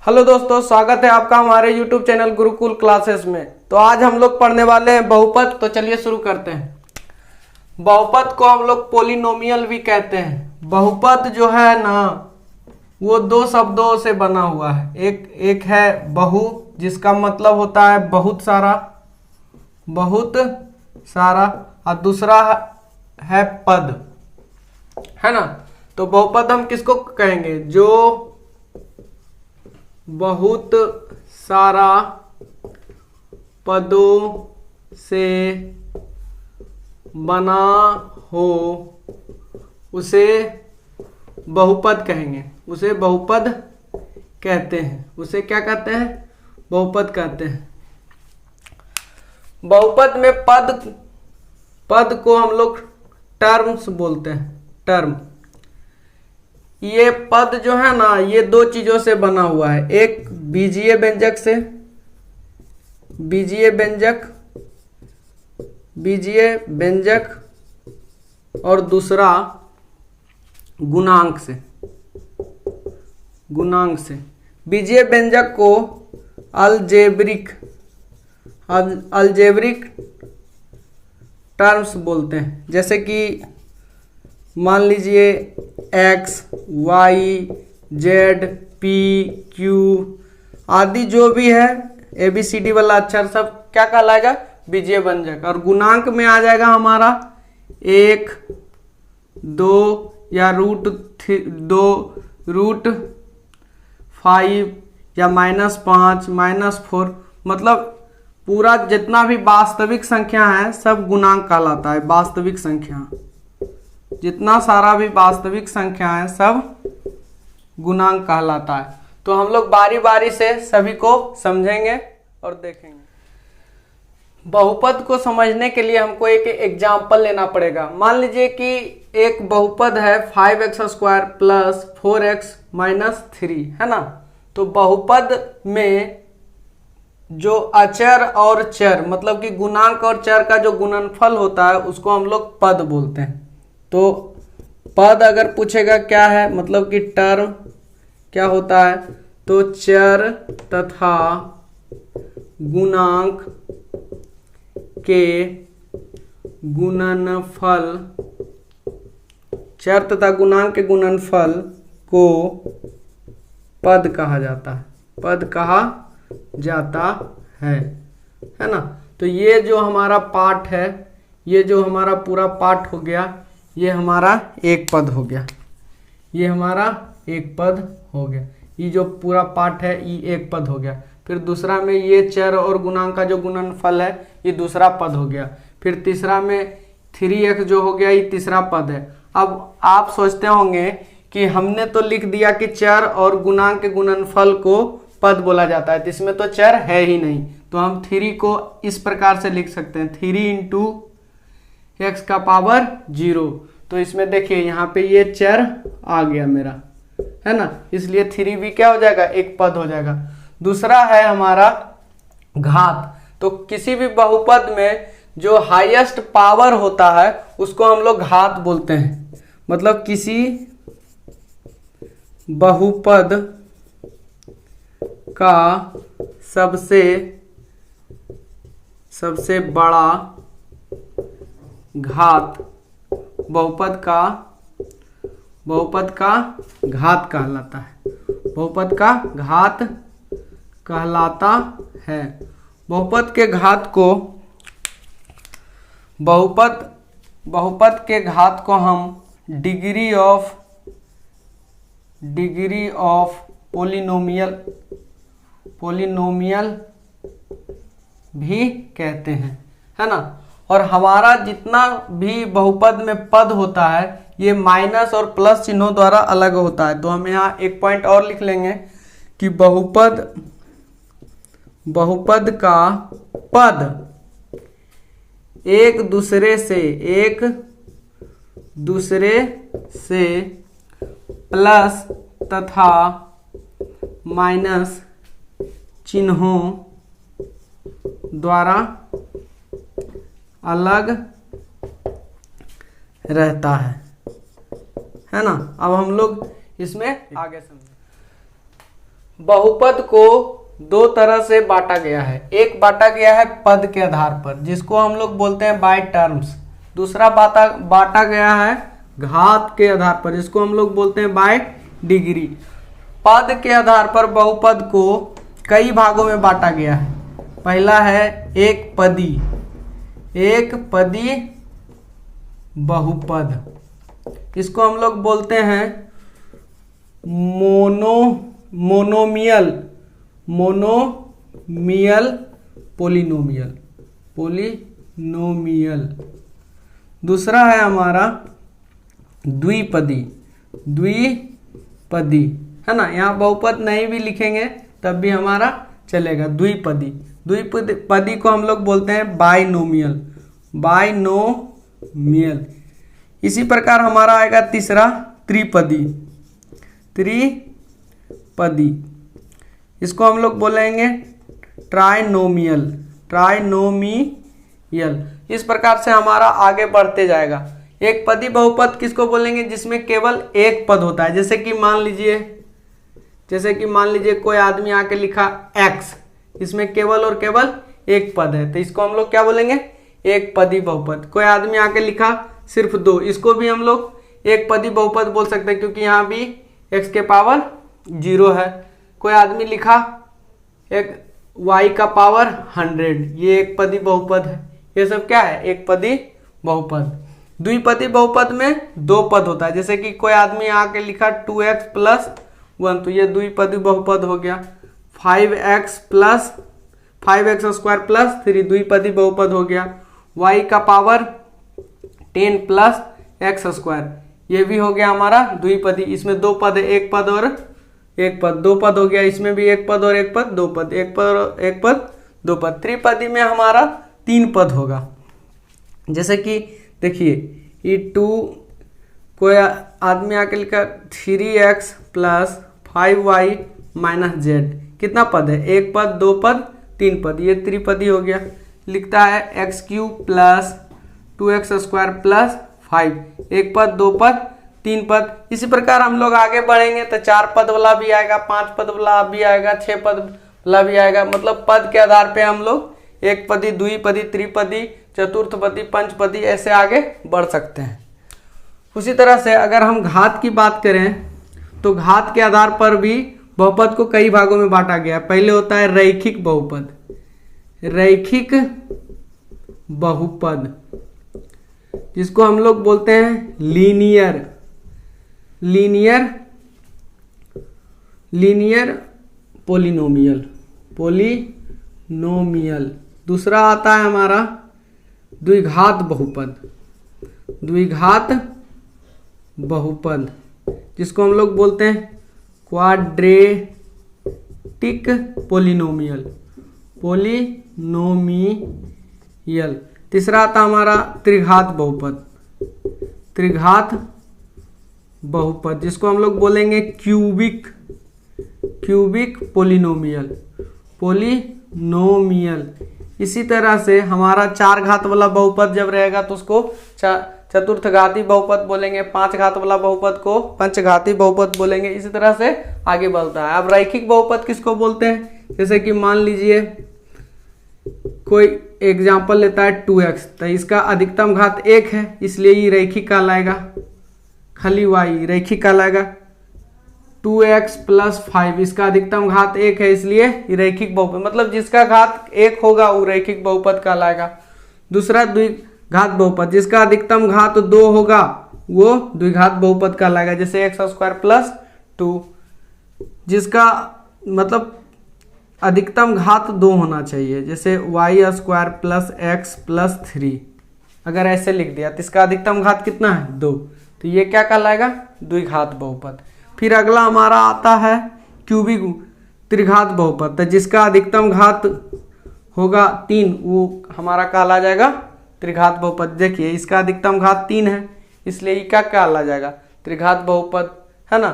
Hello दोस्तों, स्वागत है आपका हमारे YouTube चैनल गुरुकुल क्लासेस में। तो आज हम लोग पढ़ने वाले हैं बहुपद। तो चलिए शुरू करते हैं। बहुपद को हम लोग पोलिनोमियल भी कहते हैं। बहुपद जो है ना, वो दो शब्दों से बना हुआ है। एक है बहु, जिसका मतलब होता है बहुत सारा, और दूसरा है पद, है ना। तो बहुपद हम किसको कहेंगे? जो बहुत सारा पदों से बना हो उसे बहुपद कहेंगे। उसे बहुपद कहते हैं। उसे क्या कहते हैं? बहुपद कहते हैं। बहुपद में पद को हम लोग टर्म्स बोलते हैं। टर्म, ये पद जो है ना, ये दो चीजों से बना हुआ है। एक बीजीय व्यंजक से, बीजीय व्यंजक, और दूसरा गुणांक से। बीजीय व्यंजक को अलजेब्रिक टर्म्स बोलते हैं। जैसे कि मान लीजिए x, y, z, p, q आदि जो भी है, ABCD वाला अक्षर सब क्या कहलाएगा? बीजीय व्यंजक। और गुणांक में आ जाएगा हमारा 1, 2 या √2, √5 या -5, -4, मतलब पूरा जितना भी वास्तविक संख्या है सब गुणांक कहलाता है। वास्तविक संख्या, जितना सारा भी वास्तविक संख्या है सब गुणांक कहलाता है। तो हम लोग बारी बारी से सभी को समझेंगे और देखेंगे। बहुपद को समझने के लिए हमको एक एग्जाम्पल लेना पड़ेगा। मान लीजिए कि एक बहुपद है 5x² + 4x - 3, है ना। तो बहुपद में जो अचर और चर, मतलब कि गुणांक और चर का जो गुणनफल होता है उसको हम लोग पद बोलते हैं। तो पद अगर पूछेगा क्या है, मतलब कि टर्म क्या होता है, तो चर तथा गुणांक के गुणनफल, चर तथा गुणांक के गुणनफल को पद कहा जाता है। पद कहा जाता है ना। तो ये जो हमारा पाठ है, ये जो हमारा पूरा पाठ हो गया, ये हमारा एक पद हो गया। ये हमारा एक पद हो गया। ये जो पूरा पाठ है ये एक पद हो गया। फिर दूसरा में ये चर और गुणांक का जो गुणनफल है ये दूसरा पद हो गया। फिर तीसरा में 3x जो हो गया ये तीसरा पद है। अब आप सोचते होंगे कि हमने तो लिख दिया कि चर और गुणांक के गुणनफल को पद बोला जाता है, तो इसमें तो चर है ही नहीं। तो हम 3 को इस प्रकार से लिख सकते हैं, 3 × x⁻0। तो इसमें देखिए यहाँ पे ये चर आ गया मेरा, है ना। इसलिए 3 भी क्या हो जाएगा? एक पद हो जाएगा। दूसरा है हमारा घात। तो किसी भी बहुपद में जो हाईएस्ट पावर होता है उसको हम लोग घात बोलते हैं। मतलब किसी बहुपद का सबसे बड़ा घात बहुपद का घात कहलाता है। बहुपद का घात कहलाता है। बहुपद के घात को हम डिग्री ऑफ पोलिनोमियल भी कहते हैं, है ना। और हमारा जितना भी बहुपद में पद होता है ये माइनस और प्लस चिन्हों द्वारा अलग होता है। तो हम यहाँ एक पॉइंट और लिख लेंगे कि बहुपद का पद एक दूसरे से प्लस तथा माइनस चिन्हों द्वारा अलग रहता है ना। अब हम लोग इसमें आगे समझें। बहुपद को दो तरह से बांटा गया है। एक बांटा गया है पद के आधार पर, जिसको हम लोग बोलते हैं बाय टर्म्स। दूसरा बांटा गया है घात के आधार पर, जिसको हम लोग बोलते हैं बाय डिग्री। पद के आधार पर बहुपद को कई भागों में बांटा गया है। पहला है एक पदी बहुपद, इसको हम लोग बोलते हैं मोनोमियल पोलिनोमियल। दूसरा है हमारा द्विपदी है ना। यहाँ बहुपद नहीं भी लिखेंगे तब भी हमारा चलेगा। द्विपदी को हम लोग बोलते हैं बाइनोमियल। इसी प्रकार हमारा आएगा तीसरा त्रिपदी। इसको हम लोग बोलेंगे ट्राइनोमियल। इस प्रकार से हमारा आगे बढ़ते जाएगा। एक पदी बहुपद किसको बोलेंगे? जिसमें केवल एक पद होता है। जैसे कि मान लीजिए कोई आदमी आके लिखा x, इसमें केवल और केवल एक पद है, तो इसको हम लोग क्या बोलेंगे? एक पदी बहुपद। कोई आदमी आके लिखा सिर्फ 2, इसको भी हम लोग एक पदी बहुपद बोल सकते हैं, क्योंकि यहाँ भी x के पावर 0 है। कोई आदमी लिखा एक y का पावर 100, ये एक पदी बहुपद है। ये सब क्या है? एक पदी बहुपद। द्विपदी बहुपद में दो पद होता है। जैसे कि कोई आदमी आके लिखा 2x + 1, तो ये द्विपदी बहुपद हो गया। 5x + 5x² + 3 द्विपदी बहुपद हो गया। y का पावर 10 + x², ये भी हो गया हमारा द्विपदी। इसमें दो पद है, एक पद और एक पद, दो पद हो गया। इसमें भी एक पद और एक पद, दो पद, एक पद और एक पद, दो पद। त्रिपदी में हमारा 3 पद होगा। जैसे कि देखिए ये 2, कोई आदमी आके लिखा 3x + 5y - z, कितना पद है? एक पद, दो पद, 3 पद, ये त्रिपदी हो गया। लिखता है x³ + 2x² + 5, एक पद, दो पद, 3 पद। इसी प्रकार हम लोग आगे बढ़ेंगे तो 4 पद वाला भी आएगा, 5 पद वाला भी आएगा, 6 पद वाला भी आएगा। मतलब पद के आधार पे हम लोग एक पदी, द्विपदी, त्रिपदी, चतुर्थपदी, पंचपदी ऐसे आगे बढ़ सकते हैं। उसी तरह से अगर हम घात की बात करें तो घात के आधार पर भी बहुपद को कई भागों में बांटा गया है। पहले होता है रैखिक बहुपद। रैखिक बहुपद जिसको हम लोग बोलते हैं लीनियर पोलिनोमियल। दूसरा आता है हमारा द्विघात बहुपद, जिसको हम लोग बोलते हैं क्वाड्रेटिक पोलिनोमियल। तीसरा आता हमारा त्रिघात बहुपद, जिसको हम लोग बोलेंगे क्यूबिक पोलिनोमियल। इसी तरह से हमारा 4 घात वाला बहुपद जब रहेगा तो उसको चतुर्थघाती बहुपद बोलेंगे। 5 घात वाला बहुपद को पंचघाती बहुपद बोलेंगे। इसी तरह से आगे बढ़ता है। अब रैखिक बहुपद किसको बोलते हैं? जैसे कि मान लीजिए कोई एग्जाम्पल लेता है 2x, तो इसका अधिकतम घात 1 है, इसलिए ये रैखिक कहलाएगा। खाली y रैखिक कहलाएगा। 2x + 5, इसका अधिकतम घात 1 है, इसलिए ये रैखिक बहुपद, मतलब जिसका घात 1 होगा वो रैखिक बहुपद कहलाएगा। दूसरा द्विघात बहुपद, जिसका अधिकतम घात 2 होगा वो द्विघात बहुपद कहलाएगा। जैसे x² + 2, जिसका मतलब अधिकतम घात 2 होना चाहिए। जैसे y² + x + 3, अगर ऐसे लिख दिया तो इसका अधिकतम घात कितना है? 2, तो ये क्या कहलाएगा? द्विघात बहुपद। फिर अगला हमारा आता है क्यूबिक त्रिघात बहुपद, तो जिसका अधिकतम घात होगा 3 वो हमारा कहला जाएगा त्रिघात बहुपद। देखिए इसका अधिकतम घात 3 है, इसलिए ये क्या कहला जाएगा? त्रिघात बहुपद, है ना।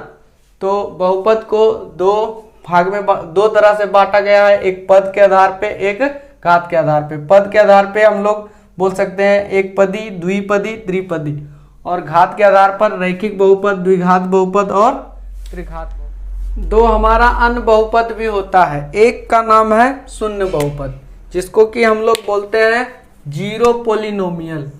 तो बहुपद को दो भाग में दो तरह से बांटा गया है, एक पद के आधार पे, एक घात के आधार पे। पद के आधार पे हम लोग बोल सकते हैं एक पदी, द्विपदी, त्रिपदी, और घात के आधार पर रैखिक बहुपद, द्विघात बहुपद और त्रिघात बहुपद। दो हमारा अन्य बहुपद भी होता है। एक का नाम है शून्य बहुपद, जिसको कि हम लोग बोलते हैं जीरो पोलिनोमियल।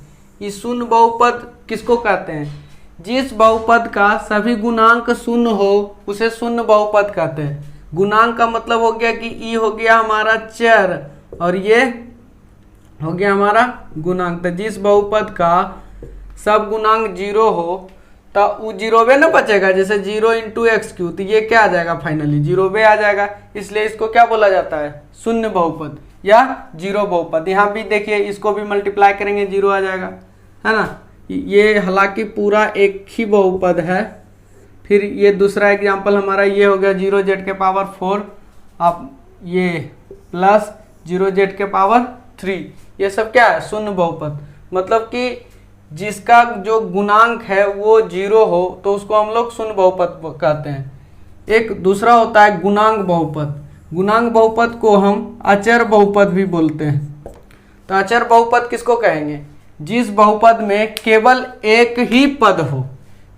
इस शून्य बहुपद किसको कहते हैं? जिस बहुपद का सभी गुणांक शून्य हो उसे शून्य बहुपद कहते हैं। गुणांक का मतलब हो गया कि ई हो गया हमारा चर और ये हो गया हमारा गुणांक। तो जिस बहुपद का सब गुणांक जीरो हो तो वो जीरोवे ना बचेगा, जैसे 0 × x³, तो ये क्या आ जाएगा? फाइनली जीरोवे आ जाएगा। इसलिए इसको क्या बोला जाता है? शून्य बहुपद या जीरो बहुपद। यहाँ भी देखिए, इसको भी मल्टीप्लाई करेंगे, जीरो आ जाएगा, है ना। ये हालांकि पूरा एक ही बहुपद है। फिर ये दूसरा एग्जांपल हमारा ये हो गया 0z⁴, अब ये प्लस 0z⁴। ये सब क्या है? शून्य बहुपद। मतलब कि जिसका जो गुणांक है वो जीरो हो तो उसको हम लोग शून्य बहुपद कहते हैं। एक दूसरा होता है गुणांक बहुपद। गुणांक बहुपद को हम अचर बहुपद भी बोलते हैं। तो अचर बहुपद किसको कहेंगे? जिस बहुपद में केवल एक ही पद हो,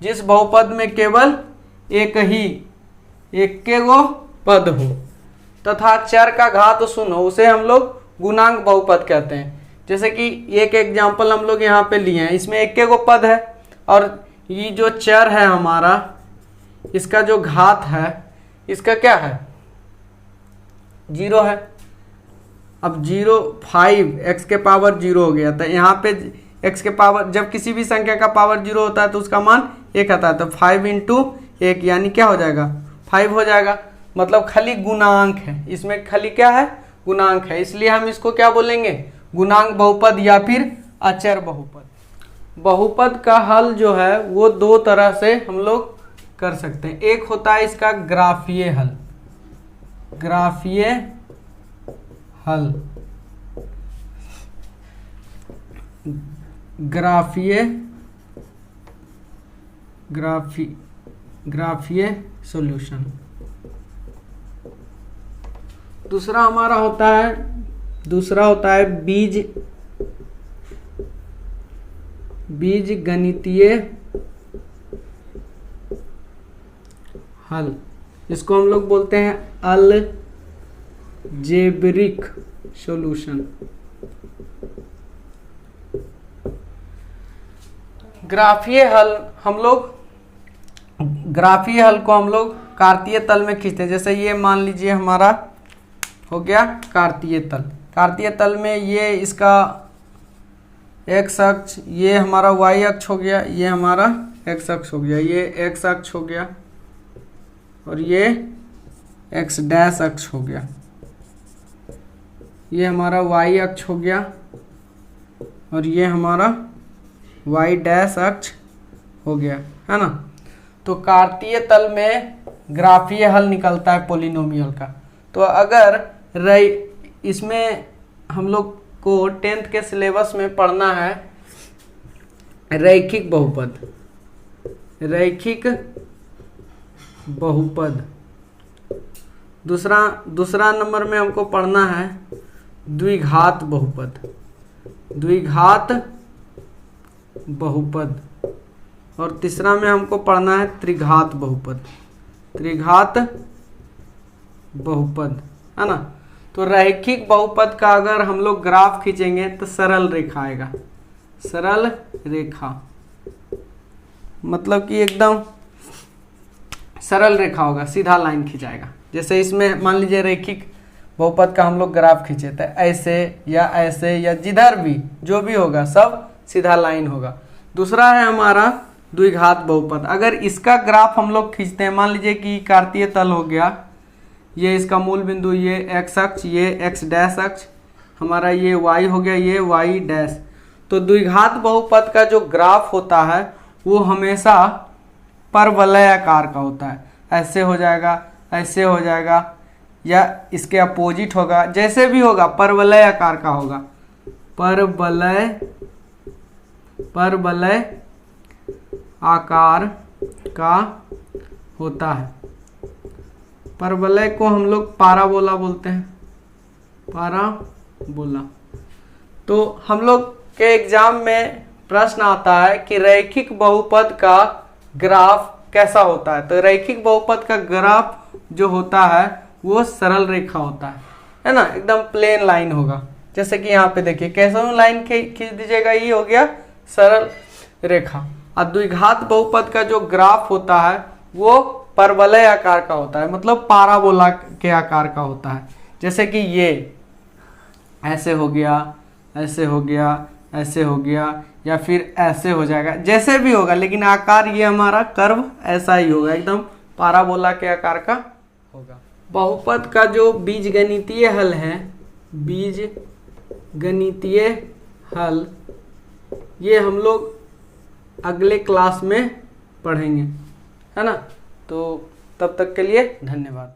जिस बहुपद में केवल एक गो पद हो तथा चर का घात शून्य हो, उसे हम लोग गुणांक बहुपद कहते हैं। जैसे कि एक एग्जांपल हम लोग यहाँ पे लिए हैं, इसमें एक गो पद है और ये जो चर है हमारा, इसका जो घात है इसका क्या है? जीरो है। अब 5 x के पावर 0 हो गया। तो यहाँ पे x के पावर, जब किसी भी संख्या का पावर 0 होता है तो उसका मान 1 आता है। तो 5 × 1 यानी क्या हो जाएगा? 5 हो जाएगा। मतलब खाली गुणांक है, इसमें खाली क्या है? गुणांक है। इसलिए हम इसको क्या बोलेंगे? गुणांक बहुपद या फिर अचर बहुपद। बहुपद का हल जो है वो दो तरह से हम लोग कर सकते हैं। एक होता है इसका ग्राफीय हल। ग्राफीय हल, ग्राफीय सॉल्यूशन। दूसरा होता है बीज गणितीय हल। इसको हम लोग बोलते हैं अलजेब्रिक सॉल्यूशन। ग्राफीय हल को हम लोग कार्तीय तल में खींचते हैं। जैसे ये मान लीजिए हमारा हो गया कार्तीय तल। कार्तीय तल में ये इसका x अक्ष, ये हमारा y अक्ष हो गया, ये हमारा x अक्ष हो गया, ये x अक्ष हो गया और ये x डैश अक्ष हो गया, ये हमारा y अक्ष हो गया और ये हमारा y डैश अक्ष हो गया, है ना। तो कार्तीय तल में ग्राफीय हल निकलता है पोलिनोमियल का। तो अगर इसमें हम लोग को 10th के सिलेबस में पढ़ना है रैखिक बहुपद। दूसरा नंबर में हमको पढ़ना है द्विघात बहुपद और तीसरा में हमको पढ़ना है त्रिघात बहुपद, है ना। तो रैखिक बहुपद का अगर हम लोग ग्राफ खींचेंगे तो सरल रेखा आएगा। सरल रेखा मतलब कि एकदम सरल रेखा होगा, सीधा लाइन खिंचाएगा। जैसे इसमें मान लीजिए रैखिक बहुपद का हम लोग ग्राफ खींचे तो ऐसे या जिधर भी जो भी होगा सब सीधा लाइन होगा। दूसरा है हमारा द्विघात बहुपद। अगर इसका ग्राफ हम लोग खींचते हैं, मान लीजिए कि कार्तीय तल हो गया, ये इसका मूल बिंदु, ये x अक्ष, ये x डैश अक्ष, हमारा ये y हो गया, ये y डैश। तो द्विघात बहुपद का जो ग्राफ होता है वो हमेशा परवलय आकार का होता है। ऐसे हो जाएगा, ऐसे हो जाएगा या इसके अपोजिट होगा, जैसे भी होगा परवलय आकार का होगा। परवलय आकार का होता है। परवलय को हम लोग पाराबोला बोलते हैं, पाराबोला। तो हम लोग के एग्जाम में प्रश्न आता है कि रैखिक बहुपद का ग्राफ कैसा होता है। तो रैखिक बहुपद का ग्राफ जो होता है वो सरल रेखा होता है ना, एकदम प्लेन लाइन होगा। जैसे कि यहाँ पे देखिए कैसे लाइन खींच दीजिएगा, ये हो गया सरल रेखा। और द्विघात बहुपद का जो ग्राफ होता है वो परवलय आकार का होता है, मतलब पाराबोला के आकार का होता है। जैसे कि ये ऐसे हो गया, ऐसे हो गया, ऐसे हो गया, या फिर ऐसे हो जाएगा, जैसे भी होगा, लेकिन आकार ये हमारा कर्व ऐसा ही होगा, एकदम पाराबोला के आकार का होगा। बहुपद का जो बीजगणितीय हल है, बीजगणितीय हल, ये हम लोग अगले क्लास में पढ़ेंगे, है ना। तो तब तक के लिए धन्यवाद।